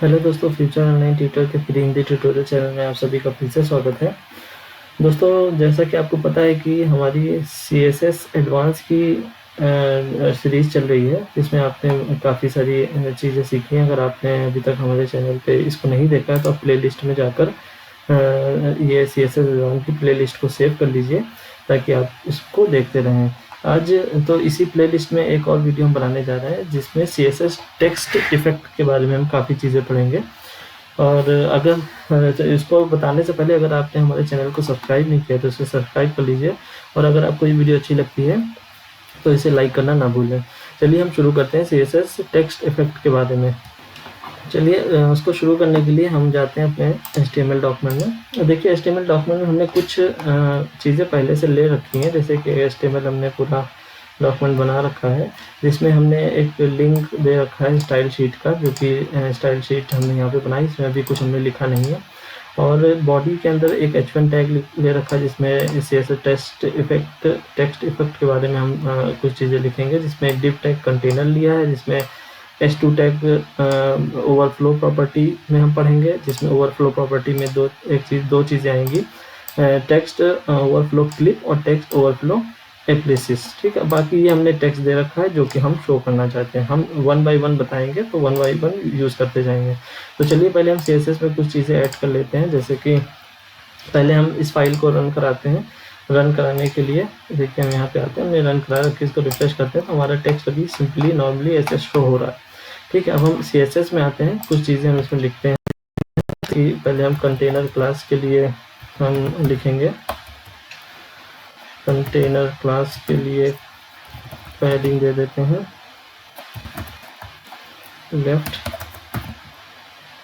Hello दोस्तों, future online tutor के free Hindi tutorial channel में आप सभी का फिर से स्वागत है। दोस्तों, जैसा कि आपको पता है कि हमारी CSS एडवांस की सीरीज़ चल रही है, जिसमें आपने काफ़ी सारी चीज़ें सीखी हैं। अगर आपने अभी तक हमारे चैनल पे इसको नहीं देखा है तो आप प्लेलिस्ट में जाकर ये CSS एडवांस की प्लेलिस्ट को सेव कर लीजिए ताकि आप इसको देखते रहें। आज तो इसी प्लेलिस्ट में एक और वीडियो हम बनाने जा रहे हैं जिसमें CSS टेक्स्ट इफेक्ट के बारे में हम काफ़ी चीज़ें पढ़ेंगे। और अगर इसको बताने से पहले अगर आपने हमारे चैनल को सब्सक्राइब नहीं किया तो इसे सब्सक्राइब कर लीजिए, और अगर आपको ये वीडियो अच्छी लगती है तो इसे लाइक करना ना भूलें। चलिए हम शुरू करते हैं CSS टेक्स्ट इफेक्ट के बारे में। चलिए उसको शुरू करने के लिए हम जाते हैं अपने HTML डॉक्यूमेंट में। देखिए, HTML डॉक्यूमेंट में हमने कुछ चीज़ें पहले से ले रखी हैं, जैसे कि HTML हमने पूरा डॉक्यूमेंट बना रखा है जिसमें हमने एक लिंक दे रखा है स्टाइल शीट का, जो कि स्टाइल शीट हमने यहाँ पे बनाई, इसमें अभी कुछ हमने लिखा नहीं है। और बॉडी के अंदर एक H1 टैग ले रखा है जिसमें CSS टेक्स्ट इफेक्ट के बारे में हम कुछ चीज़ें लिखेंगे, जिसमें एक डिव टैग कंटेनर लिया है, जिसमें H2 टैग ओवरफ्लो प्रॉपर्टी में हम पढ़ेंगे, जिसमें ओवरफ्लो प्रॉपर्टी में दो चीज़ें आएंगी, टेक्स्ट ओवरफ्लो क्लिप और टेक्स्ट ओवरफ्लो एप्लिसिस। ठीक है, बाकी ये हमने टेक्स्ट दे रखा है जो कि हम शो करना चाहते हैं। हम 1 बाय 1 बताएंगे तो 1 बाय 1 यूज़ करते जाएंगे। तो चलिए पहले हम CSS में कुछ चीज़ें ऐड कर लेते हैं, जैसे कि पहले हम इस फाइल को रन कराते हैं। रन कराने के लिए देखिए हम यहाँ पे आते हैं, हमने रन करा रखा, इसको रिफ्रेश करते हैं तो हमारा टेक्स्ट अभी सिंपली नॉर्मली ऐसे शो हो रहा है। ठीक है, अब हम CSS में आते हैं, कुछ चीज़ें हम इसमें लिखते हैं कि पहले हम कंटेनर क्लास के लिए हम लिखेंगे, कंटेनर क्लास के लिए पैडिंग दे देते हैं left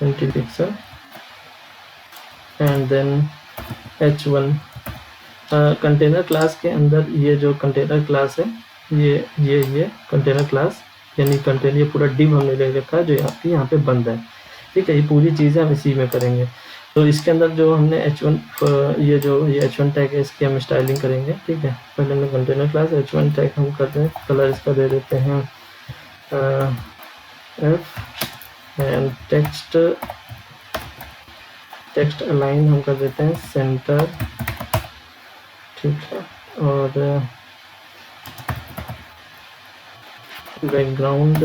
20 pixel and then H1। Container class के अंदर ये जो कंटेनर क्लास है, ये कंटेनर क्लास यानी कंटेनर, ये पूरा डिव हमने ले रखा है जो यहाँ पे बंद है। ठीक है, ये पूरी चीज़ें हम इसी में करेंगे। तो इसके अंदर जो हमने H1 ये H1 टैग है, इसकी हम स्टाइलिंग करेंगे। ठीक है, पहले हमने कंटेनर क्लास H1 टैग हम करते हैं, कलर इसका दे देते हैं F एंड टेक्स्ट अलाइन हम कर देते हैं सेंटर। ठीक है, और बैकग्राउंड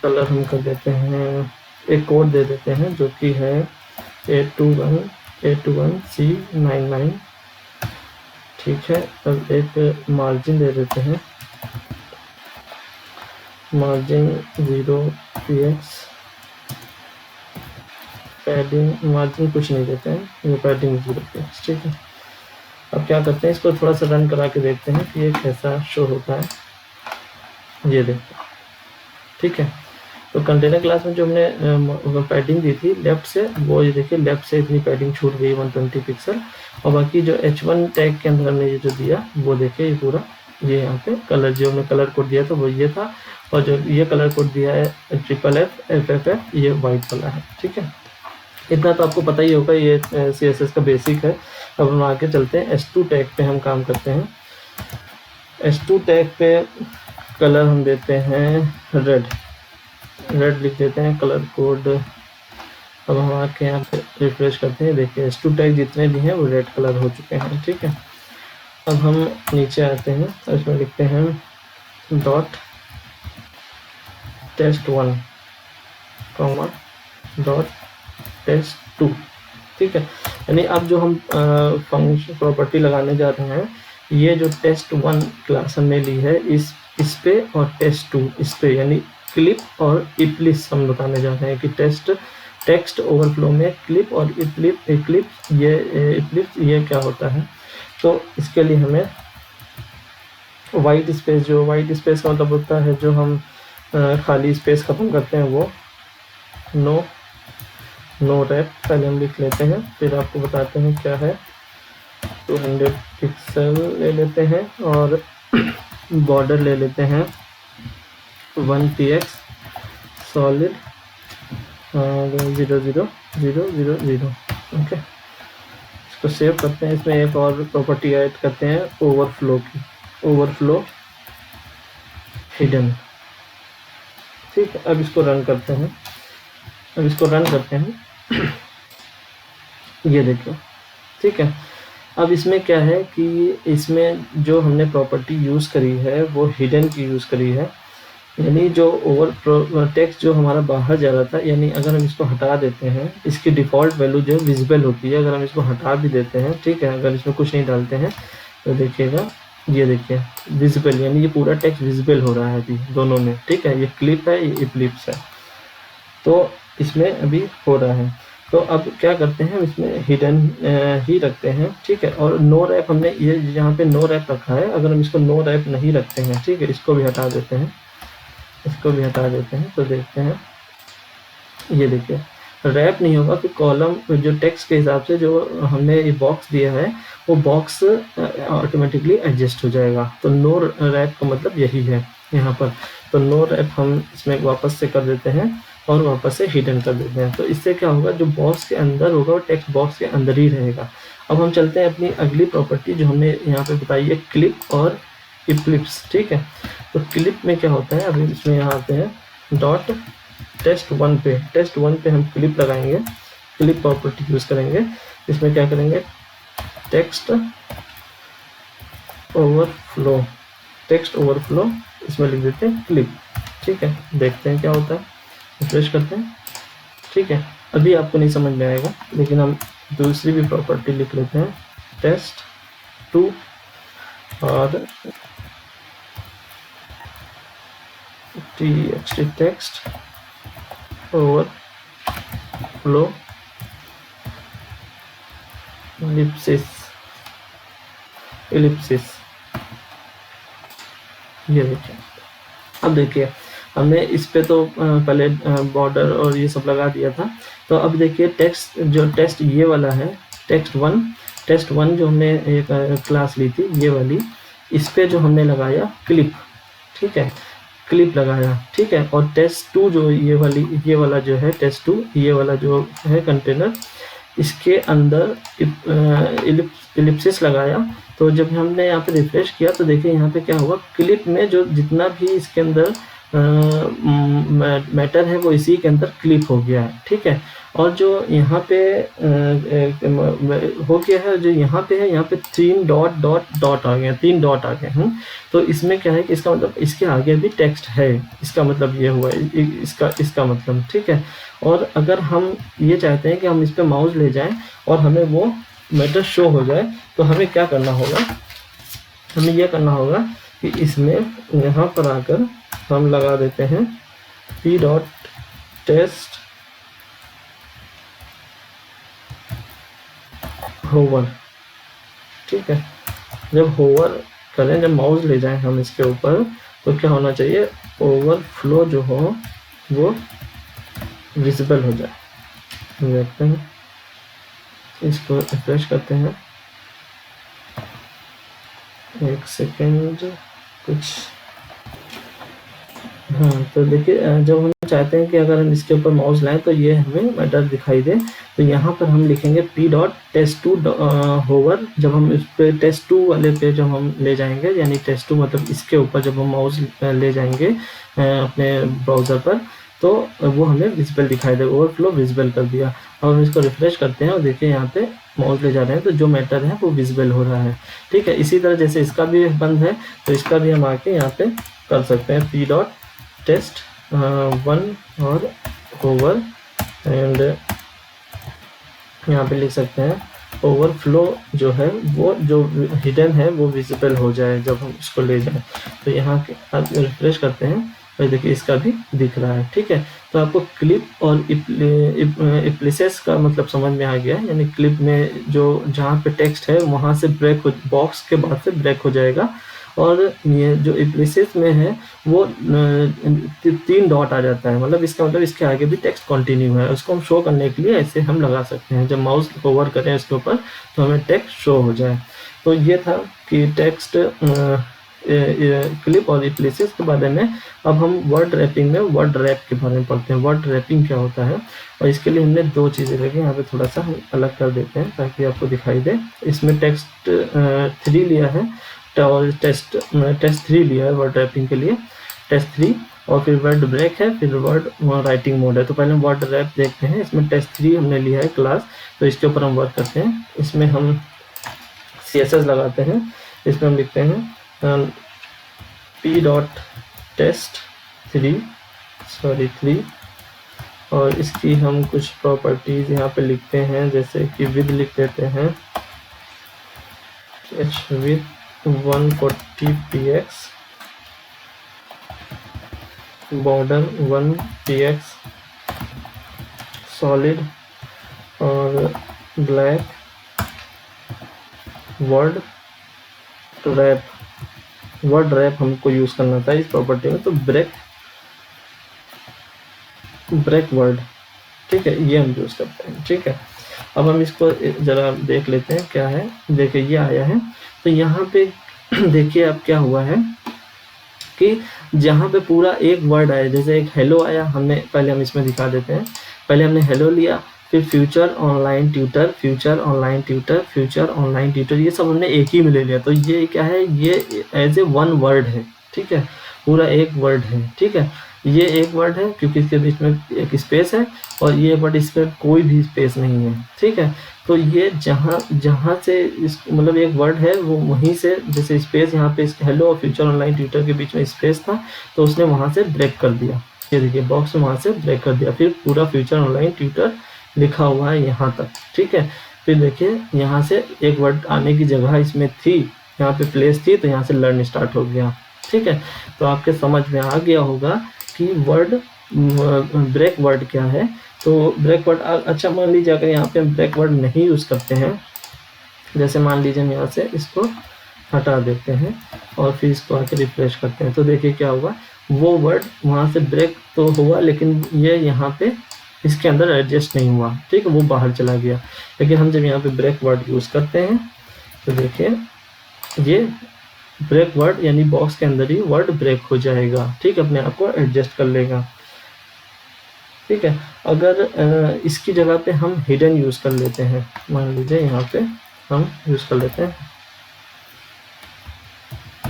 कलर हम कर देते हैं, एक कोड दे देते हैं जो कि है 821C99। ठीक है, अब एक मार्जिन दे देते हैं, मार्जिन 0px, पैडिंग मार्जिन कुछ नहीं देते हैं, ये पैडिंग 0px। ठीक है, अब क्या करते हैं, इसको थोड़ा सा रन करा के देखते हैं कि ये कैसा शो होता है, ये देखते हैं। ठीक है, तो कंटेनर क्लास में जो हमने पैडिंग दी थी लेफ्ट से, वो ये देखिए लेफ्ट से इतनी पैडिंग छूट गई 120 पिक्सल, और बाकी जो H1 टैग के अंदर हमने ये जो दिया वो देखिए ये पूरा, ये यहाँ पे कलर जो हमने कलर कोड दिया था वो ये था, और जो ये कलर कोड दिया है FFF ये वाइट वाला है। ठीक है, इतना तो आपको पता ही होगा, ये CSS का बेसिक है। अब हम आगे चलते हैं, H2 टैग पे हम काम करते हैं। H2 टैग पे कलर हम देते हैं रेड लिख देते हैं कलर कोड। अब हम आके यहाँ पे रिफ्रेश करते हैं, देखिए H2 टैग जितने भी हैं वो रेड कलर हो चुके हैं। ठीक है, अब हम नीचे आते हैं और इसमें लिखते हैं डॉट test1 डॉट test2। ठीक है, यानी अब जो हम फंक्शन प्रॉपर्टी लगाने जा रहे हैं, ये जो test1 क्लास हमने ली है इस पे, और test2 इस पे, यानी क्लिप और इप्लिस हम बताने जा रहे हैं कि टेक्स्ट ओवरफ्लो में क्लिप और इक्लिप्स ये क्या होता है। तो इसके लिए हमें वाइट स्पेस का मतलब होता है जो हम खाली स्पेस खत्म करते हैं, वो नो रैप पहले हम लिख लेते हैं, फिर आपको बताते हैं क्या है। 200 पिक्सल ले लेते हैं और बॉर्डर ले लेते हैं 1px सॉलिड 00000। ओके, इसको सेव करते हैं। इसमें एक और प्रॉपर्टी ऐड करते हैं ओवरफ्लो की, ओवरफ्लो हिडन। ठीक है, अब इसको रन करते हैं। अब इसको रन करते हैं। ये देखो, ठीक है। अब इसमें क्या है कि इसमें जो हमने प्रॉपर्टी यूज़ करी है वो हिडन की यूज़ करी है, यानी जो ओवर टेक्स्ट जो हमारा बाहर जा रहा था, यानी अगर हम इसको हटा देते हैं, इसकी डिफ़ॉल्ट वैल्यू जो विजिबल होती है, अगर हम इसको हटा भी देते हैं, ठीक है, अगर इसमें कुछ नहीं डालते हैं तो देखिएगा, ये देखिए विजिबल, यानी ये पूरा टेक्स्ट विजिबल हो रहा है अभी दोनों में, ठीक है। ये क्लिप है, ये इप्लिप्स है, तो इसमें अभी हो रहा है। तो अब क्या करते हैं, इसमें हिडन ही रखते हैं, ठीक है। और नो रैप हमने ये यहाँ पे नो रैप रखा है, अगर हम इसको नो रैप नहीं रखते हैं, ठीक है, इसको भी हटा देते हैं, इसको भी हटा देते हैं, तो देखते हैं, ये देखिए रैप नहीं होगा, फिर कॉलम जो टेक्स्ट के हिसाब से जो हमने ये बॉक्स दिया है वो बॉक्स ऑटोमेटिकली एडजस्ट हो जाएगा। तो नो रैप का मतलब यही है यहाँ पर। तो नो रैप हम इसमें वापस से कर देते हैं और वापस से हिडन कर देते हैं। तो इससे क्या होगा, जो बॉक्स के अंदर होगा वो टेक्स्ट बॉक्स के अंदर ही रहेगा। अब हम चलते हैं अपनी अगली प्रॉपर्टी जो हमने यहाँ पे बताई है, क्लिप और इप्लिप्स, ठीक है। तो क्लिप में क्या होता है, अभी इसमें यहाँ आते हैं डॉट test1 पे हम क्लिप लगाएंगे, क्लिप प्रॉपर्टी यूज़ करेंगे। इसमें क्या करेंगे, टेक्स्ट ओवरफ्लो इसमें लिख देते हैं क्लिप, ठीक है। देखते हैं क्या होता है, रिफ्रेश करते हैं, ठीक है। अभी आपको नहीं समझ में आएगा, लेकिन हम दूसरी भी प्रॉपर्टी लिख लेते हैं, test2 और txt टेक्स्ट ओवरफ्लो इलिप्सिस, ये देखिए। अब देखिए हमने इस पे तो पहले बॉर्डर और ये सब लगा दिया था। तो अब देखिए टेक्स्ट जो टेस्ट ये वाला है, टेस्ट वन जो हमने एक क्लास ली थी ये वाली, इस पे जो हमने लगाया क्लिप, ठीक है, क्लिप लगाया, ठीक है। और test2 जो ये वाला जो है test2, ये वाला जो है कंटेनर, इसके अंदर इलिप्सिस लगाया। तो जब हमने यहाँ पे रिफ्रेश किया तो देखिए यहाँ पे क्या हुआ, क्लिप में जो जितना भी इसके अंदर मैटर है वो इसी के अंदर क्लिप हो गया है, ठीक है। और जो यहाँ पे हो गया है, जो यहाँ पे है, यहाँ पे 3 डॉट आ गए, 3 डॉट आ गए हैं। तो इसमें क्या है कि इसका मतलब इसके आगे भी टेक्स्ट है, इसका मतलब ये हुआ इसका मतलब, ठीक है। और अगर हम ये चाहते हैं कि हम इस पे माउस ले जाएं और हमें वो मैटर शो हो जाए, तो हमें क्या करना होगा, हमें यह करना होगा कि इसमें यहाँ पर आकर हम लगा देते हैं p.test होवर, ठीक है। जब होवर करें, जब माउस ले जाएं हम इसके ऊपर, तो क्या होना चाहिए, ओवरफ्लो जो हो वो विजिबल हो जाए। देखते हैं, इसको रिफ्रेश करते हैं, एक सेकेंड कुछ, हाँ। तो देखिए जब हम चाहते हैं कि अगर हम इसके ऊपर माउस लाएं तो ये हमें मैटर दिखाई दे, तो यहाँ पर हम लिखेंगे p.test2 होवर। जब हम इस पे test2 वाले पे जब हम ले जाएंगे, यानी test2 मतलब इसके ऊपर जब हम माउस ले जाएंगे अपने ब्राउज़र पर, तो वो हमें विजिबल दिखाई देगा, ओवरफ्लो विजिबल कर दिया। अब हम इसको रिफ्रेश करते हैं और देखिए यहाँ पे माउस ले जा रहे हैं तो जो मैटर है वो विजिबल हो रहा है, ठीक है। इसी तरह जैसे इसका भी बंद है तो इसका भी हम आके यहाँ पे कर सकते हैं, p.test1 और होवर, एंड यहाँ पे लिख सकते हैं ओवरफ्लो जो है वो जो हिडन है वो विजिबल हो जाए जब हम इसको ले जाएं। तो यहाँ के आप रिफ्रेश करते हैं और देखिए इसका भी दिख रहा है, ठीक है। तो आपको क्लिप और इप्लिसेस का मतलब समझ में आ गया है, यानी क्लिप में जो जहाँ पे टेक्स्ट है वहाँ से ब्रेक हो, बॉक्स के बाद से ब्रेक हो जाएगा, और ये जो इप्लिसिस में है वो 3 डॉट आ जाता है, मतलब इसका मतलब इसके आगे भी टेक्स्ट कंटिन्यू है। उसको हम शो करने के लिए ऐसे हम लगा सकते हैं, जब माउस होवर करें इसके ऊपर तो हमें टेक्स्ट शो हो जाए। तो ये था कि टेक्स्ट क्लिप और इप्लिसिस के बारे में। अब हम वर्ड रैपिंग में वर्ड रैप के बारे में पढ़ते हैं। वर्ड रैपिंग क्या होता है, और इसके लिए हमने 2 चीज़ें रखी, यहाँ पे थोड़ा सा हम अलग कर देते हैं ताकि आपको दिखाई दे। इसमें टेक्स्ट 3 लिया है और टेस्ट 3 लिया है वर्ड रैपिंग के लिए, टेस्ट 3। और फिर वर्ड ब्रेक है, फिर वर्ड राइटिंग मोड है। तो पहले हम वर्ड रैप देखते हैं। इसमें टेस्ट3 हमने लिया है क्लास, तो इसके ऊपर हम वर्क करते हैं। इसमें हम CSS लगाते हैं। इसमें हम लिखते हैं p.test3 और इसकी हम कुछ प्रॉपर्टीज यहाँ पे लिखते हैं, जैसे कि विद लिख देते हैं with 140 px, border 1 px, solid और ब्लैक, वर्ड रैप हमको यूज करना था इस प्रॉपर्टी में, तो ब्रेक वर्ड, ठीक है, ये हम यूज करते हैं। ठीक है, अब हम इसको जरा देख लेते हैं क्या है। देखिए ये आया है, तो यहाँ पे देखिए अब क्या हुआ है कि जहाँ पे पूरा एक वर्ड आया, जैसे एक हेलो आया, हमने पहले हम इसमें दिखा देते हैं। पहले हमने हेलो लिया, फिर future online tutor, future online tutor, future online tutor, ये सब हमने एक ही में ले लिया। तो ये क्या है, ये एज ए वन वर्ड है। ठीक है, पूरा एक वर्ड है। ठीक है, ये एक वर्ड है क्योंकि इसके बीच में एक स्पेस है, और ये वर्ड इस पर कोई भी स्पेस नहीं है। ठीक है, तो ये जहाँ से इस मतलब एक वर्ड है, वो वहीं से, जैसे स्पेस यहाँ पे हेलो और फ्यूचर ऑनलाइन ट्यूटर के बीच में स्पेस था, तो उसने वहाँ से ब्रेक कर दिया। ये देखिए बॉक्स में वहाँ से ब्रेक कर दिया, फिर पूरा फ्यूचर ऑनलाइन ट्यूटर लिखा हुआ है यहाँ तक। ठीक है, फिर देखिए यहाँ से एक वर्ड आने की जगह इसमें थी, यहाँ पे प्लेस थी, तो यहाँ से लर्न स्टार्ट हो गया। ठीक है, तो आपके समझ में आ गया होगा कि वर्ड ब्रेक वर्ड क्या है। तो ब्रेक वर्ड, अच्छा मान लीजिए अगर यहाँ पे हम ब्रेक वर्ड नहीं यूज़ करते हैं, जैसे मान लीजिए हम यहाँ से इसको हटा देते हैं और फिर इसको आके रिफ्रेश करते हैं, तो देखिए क्या हुआ, वो वर्ड वहाँ से ब्रेक तो हुआ, लेकिन ये यहाँ पे इसके अंदर एडजस्ट नहीं हुआ। ठीक है, वो बाहर चला गया। लेकिन हम जब यहाँ पे ब्रेक वर्ड यूज़ करते हैं, तो देखिए ये ब्रेक वर्ड यानी बॉक्स के अंदर ही वर्ड ब्रेक हो जाएगा। ठीक, अपने आप को एडजस्ट कर लेगा। ठीक है, अगर इसकी जगह पे हम हिडन यूज़ कर लेते हैं, मान लीजिए यहाँ पे हम यूज़ कर लेते हैं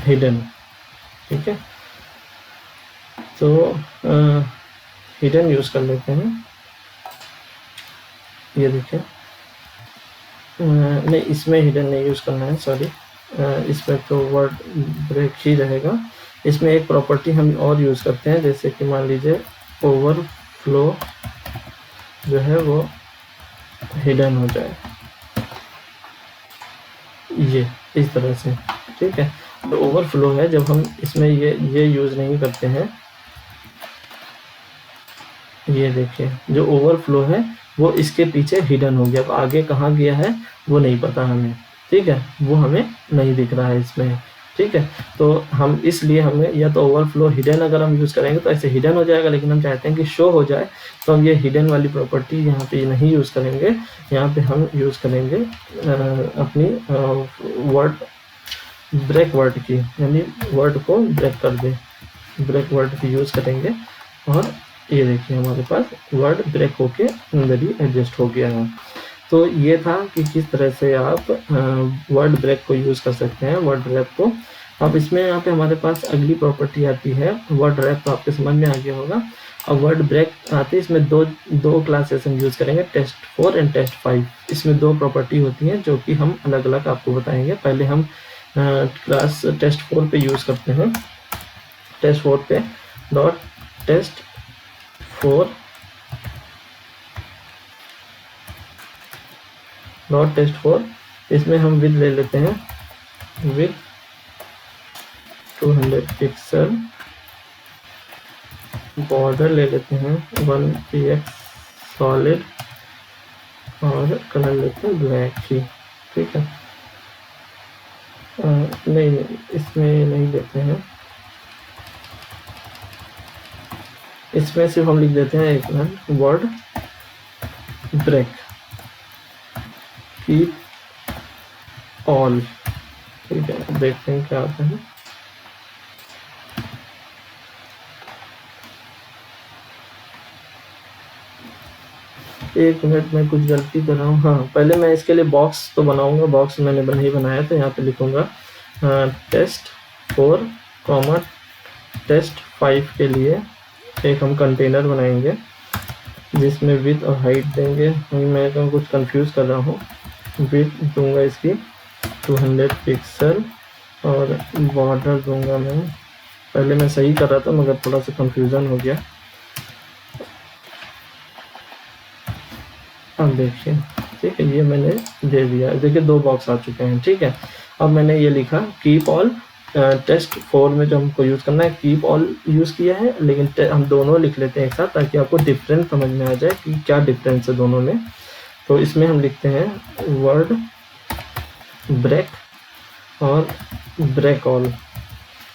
हिडन। ठीक है, तो हिडन यूज़ कर लेते हैं। ये देखिए, नहीं इसमें हिडन नहीं यूज़ करना है, सॉरी, इसमें तो वर्ड ब्रेक ही रहेगा। इसमें एक प्रॉपर्टी हम और यूज़ करते हैं, जैसे कि मान लीजिए ओवरफ्लो जो है वो हिडन हो जाए, ये इस तरह से। ठीक है, तो ओवरफ्लो है, जब हम इसमें ये यूज़ नहीं करते हैं, ये देखिए जो ओवरफ्लो है वो इसके पीछे हिडन हो गया। अब आगे कहाँ गया है वो नहीं पता हमें। ठीक है, वो हमें नहीं दिख रहा है इसमें। ठीक है, तो हम इसलिए हमें या तो ओवरफ्लो हिडन अगर हम यूज़ करेंगे तो ऐसे हिडन हो जाएगा, लेकिन हम चाहते हैं कि शो हो जाए, तो हम ये हिडन वाली प्रॉपर्टी यहाँ पे नहीं यूज़ करेंगे। यहाँ पे हम यूज़ करेंगे अपनी वर्ड ब्रेक वर्ड की, यानी वर्ड को ब्रेक कर दे, ब्रेक वर्ड की यूज़ करेंगे। और ये देखिए हमारे पास वर्ड ब्रेक होके अंदर ही एडजस्ट हो गया है। तो ये था कि किस तरह से आप वर्ड ब्रेक को यूज़ कर सकते हैं, वर्ड रैप को। अब इसमें यहाँ पे हमारे पास अगली प्रॉपर्टी आती है वर्ड रैप, तो आपके समझ में आ गया होगा। अब वर्ड ब्रेक आती है, इसमें दो क्लासेस हम यूज़ करेंगे, test4 एंड test5। इसमें दो प्रॉपर्टी होती हैं जो कि हम अलग अलग आपको बताएंगे। पहले हम क्लास test4 पे यूज़ करते हैं। test4 पे .test4 इसमें हम विद ले लेते हैं, विद 200 पिक्सल, बॉर्डर ले लेते हैं 1 px सॉलिड, और कलर लेते हैं ब्लैक ही। ठीक है, नहीं इसमें नहीं लेते हैं, इसमें सिर्फ हम लिख देते हैं एक line word break keep all. ठीक है, देखते हैं क्या आता है। एक मिनट में कुछ गलती कर रहा हूँ। हाँ, पहले मैं इसके लिए बॉक्स तो बनाऊंगा, बॉक्स मैंने नहीं बनाया, तो यहाँ पे लिखूंगा test4, टेस्ट 5 के लिए एक हम कंटेनर बनाएंगे जिसमें विड्थ और हाइट देंगे। मैं तो कुछ कंफ्यूज कर रहा हूँ। विड्थ दूंगा इसकी 200 पिक्सल और बॉर्डर दूंगा मैं, पहले मैं सही कर रहा था मगर थोड़ा सा कंफ्यूजन हो गया। अब देखिए, ठीक है, ये मैंने दे दिया। देखिए 2 बॉक्स आ चुके हैं, ठीक है। अब मैंने ये लिखा कीप ऑल, टेस्ट 4 में जो हमको यूज़ करना है कीप ऑल यूज़ किया है, लेकिन हम दोनों लिख लेते हैं एक साथ ताकि आपको डिफरेंस समझ में आ जाए कि क्या डिफरेंस है दोनों में। तो इसमें हम लिखते हैं वर्ड ब्रेक और break all.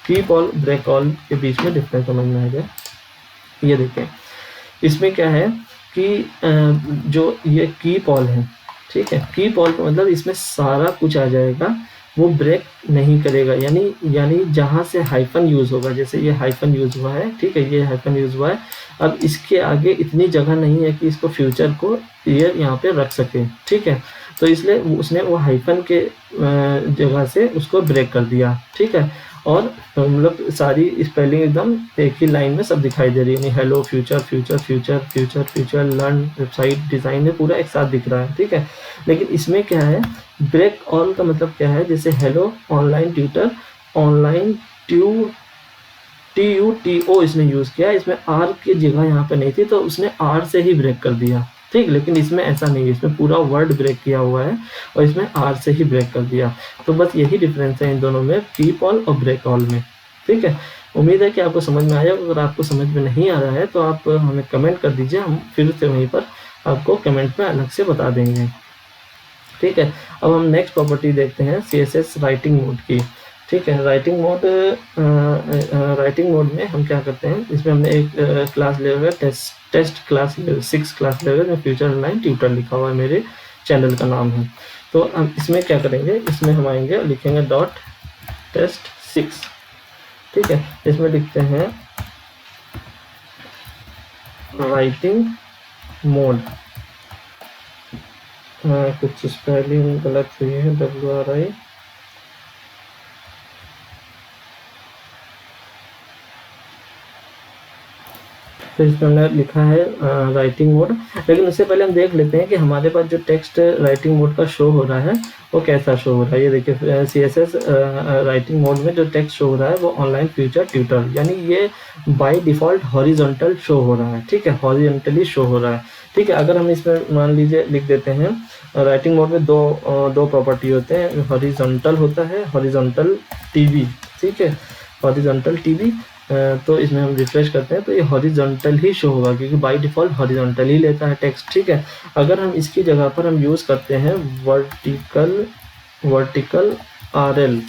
Keep all break all के बीच में डिफरेंस समझ में आ जाए। ये देखें, इसमें क्या है कि जो ये कीप ऑल है, ठीक है, कीप ऑल का मतलब इसमें सारा कुछ आ जाएगा, वो ब्रेक नहीं करेगा। यानी जहाँ से हाइफन यूज़ होगा, जैसे ये हाइफन यूज़ हुआ है, ठीक है, ये हाइफन यूज़ हुआ है, अब इसके आगे इतनी जगह नहीं है कि इसको फ्यूचर को ये यहाँ पे रख सके, ठीक है। तो इसलिए उसने वो हाइफन के जगह से उसको ब्रेक कर दिया, ठीक है। और मतलब सारी स्पेलिंग एकदम एक ही लाइन में सब दिखाई दे रही है, hello future future future future future learn website design में पूरा एक साथ दिख रहा है, ठीक है। लेकिन इसमें क्या है, ब्रेक ऑल का मतलब क्या है, जैसे hello online tutor, online TUTO इसने यूज़ किया, इसमें आर की जगह यहाँ पे नहीं थी तो उसने आर से ही ब्रेक कर दिया, ठीक। लेकिन इसमें ऐसा नहीं है, इसमें पूरा वर्ड ब्रेक किया हुआ है और इसमें आर से ही ब्रेक कर दिया। तो बस यही डिफरेंस है इन दोनों में, कीप ऑल और ब्रेक ऑल में, ठीक है। उम्मीद है कि आपको समझ में आया। अगर आपको समझ में नहीं आ रहा है तो आप हमें कमेंट कर दीजिए, हम फिर से वहीं पर आपको कमेंट में अलग से बता देंगे, ठीक है। अब हम नेक्स्ट प्रॉपर्टी देखते हैं CSS राइटिंग मोड की, ठीक है। राइटिंग मोड में हम क्या करते हैं, इसमें हमने एक क्लास ले हुआ है, टेस्ट क्लास 6 क्लास ले हुआ है, फ्यूचर ऑनलाइन ट्यूटर लिखा हुआ है, मेरे चैनल का नाम है। तो हम इसमें क्या करेंगे, इसमें हम आएंगे, लिखेंगे .test6, ठीक है। इसमें लिखते हैं राइटिंग मोड, कुछ स्पेलिंग गलत हुई है, WRI, तो इसमें हमने लिखा है राइटिंग मोड। लेकिन उससे पहले हम देख लेते हैं कि हमारे पास जो टेक्स्ट राइटिंग मोड का शो हो रहा है वो कैसा शो हो रहा है। ये देखिए CSS राइटिंग मोड में जो टेक्स्ट शो हो रहा है वो ऑनलाइन फ्यूचर ट्यूटर, यानी ये बाय डिफ़ॉल्ट हॉरिजॉन्टल शो हो रहा है, ठीक है, हॉरिजॉन्टली शो हो रहा है, ठीक है। अगर हम इसमें मान लीजिए लिख देते हैं राइटिंग मोड में दो प्रॉपर्टी होते हैं, हॉरिजॉन्टल होता है, हॉरिजॉन्टल TB, ठीक है, हॉरिजॉन्टल TB। तो इसमें हम रिफ्रेश करते हैं तो ये हॉरिजॉन्टल ही शो होगा क्योंकि बाय डिफ़ॉल्ट हॉरिजॉन्टल ही लेता है टेक्स्ट, ठीक है। अगर हम इसकी जगह पर हम यूज़ करते हैं वर्टिकल RL,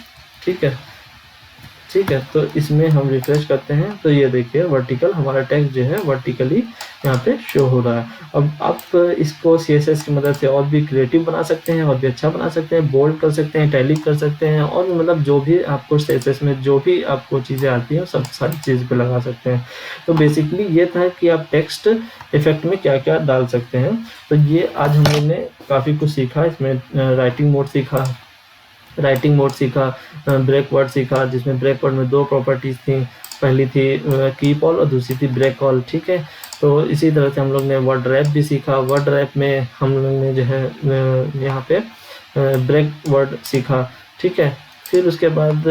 ठीक है, तो इसमें हम रिफ्रेश करते हैं तो ये देखिए वर्टिकल हमारा टेक्स्ट जो है वर्टिकली यहाँ पे शो हो रहा है। अब आप इसको CSS की मदद से और भी क्रिएटिव बना सकते हैं, और भी अच्छा बना सकते हैं, बोल्ड कर सकते हैं, इटैलिक कर सकते हैं, और मतलब जो भी आपको CSS में जो भी आपको चीज़ें आती हैं सब सारी चीज़ पे लगा सकते हैं। तो बेसिकली ये था कि आप टेक्स्ट इफेक्ट में क्या क्या डाल सकते हैं। तो ये आज हम लोग ने काफ़ी कुछ सीखा, इसमें राइटिंग मोड सीखा, ब्रेक वर्ड सीखा, जिसमें ब्रेक वर्ड में 2 प्रॉपर्टीज़ थी, पहली थी कीप ऑल और दूसरी थी ब्रेक ऑल, ठीक है। तो इसी तरह से हम लोग ने वर्ड रैप भी सीखा। वर्ड रैप में हम लोग ने जो है यहाँ पे ब्रेक वर्ड सीखा, ठीक है। फिर उसके बाद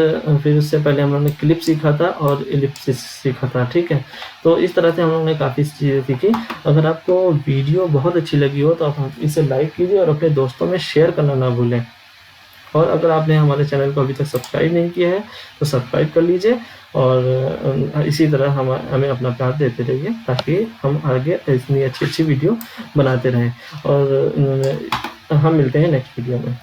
फिर उससे पहले हम लोग ने क्लिप सीखा था और इलिप्सिस सीखा था, ठीक है। तो इस तरह से हम लोग ने काफ़ी चीज़ें सीखी। अगर आपको वीडियो बहुत अच्छी लगी हो तो आप इसे लाइक कीजिए और अपने दोस्तों में शेयर करना ना भूलें। और अगर आपने हमारे चैनल को अभी तक सब्सक्राइब नहीं किया है तो सब्सक्राइब कर लीजिए, और इसी तरह हमें अपना प्यार देते रहिए ताकि हम आगे इतनी अच्छी वीडियो बनाते रहें। और हम मिलते हैं नेक्स्ट वीडियो में।